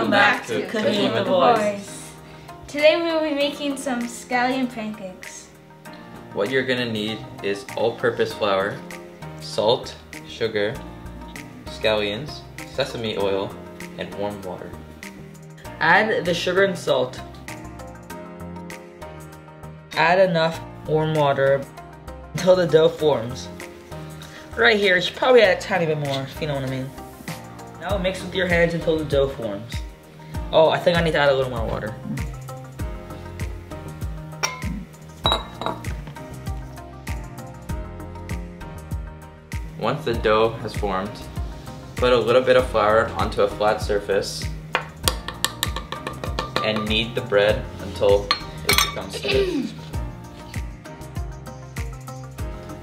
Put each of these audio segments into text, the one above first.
Welcome back to Cooking with the Boys. Today we will be making some scallion pancakes. What you're gonna need is all-purpose flour, salt, sugar, scallions, sesame oil, and warm water. Add the sugar and salt. Add enough warm water until the dough forms. Right here, you should probably add a tiny bit more, if you know what I mean. Now mix with your hands until the dough forms. Oh, I think I need to add a little more water. Once the dough has formed, put a little bit of flour onto a flat surface and knead the bread until it becomes smooth.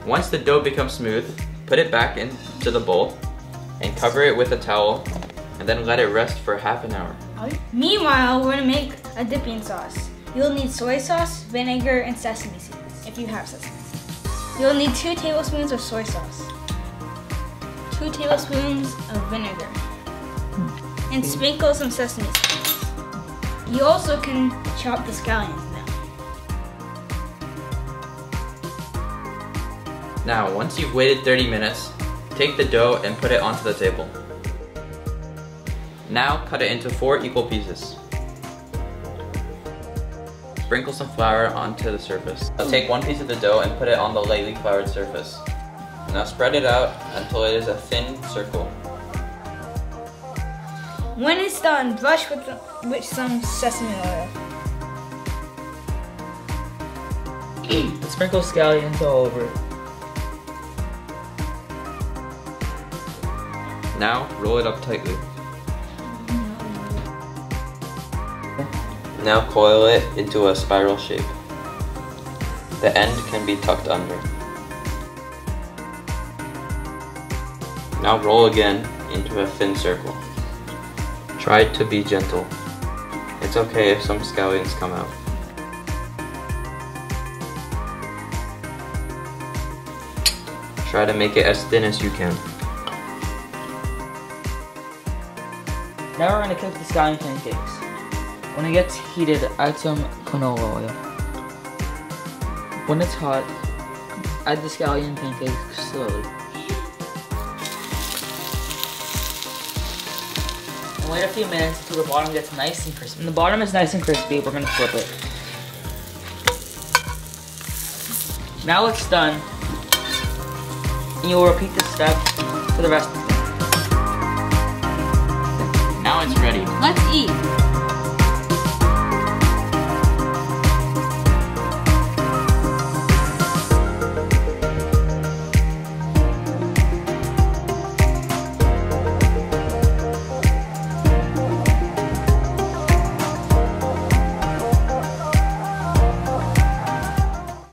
Once the dough becomes smooth, put it back into the bowl and cover it with a towel and then let it rest for half an hour. Meanwhile, we're gonna make a dipping sauce. You'll need soy sauce, vinegar, and sesame seeds, if you have sesame seeds. You'll need 2 tablespoons of soy sauce, 2 tablespoons of vinegar, and sprinkle some sesame seeds. You also can chop the scallions now. Now, once you've waited 30 minutes, take the dough and put it onto the table. Now cut it into 4 equal pieces. Sprinkle some flour onto the surface. Now take 1 piece of the dough and put it on the lightly floured surface. Now spread it out until it is a thin circle. When it's done, brush with some sesame oil. Sprinkle scallions all over it. Now roll it up tightly. Now coil it into a spiral shape. The end can be tucked under. Now roll again into a thin circle. Try to be gentle. It's okay if some scallions come out. Try to make it as thin as you can. Now we're going to cook the scallion pancakes. When it gets heated, add some canola oil. When it's hot, add the scallion pancakes slowly. And wait a few minutes until the bottom gets nice and crispy. When the bottom is nice and crispy, we're going to flip it. Now it's done. And you'll repeat this step for the rest of the day. Now it's ready. Let's eat.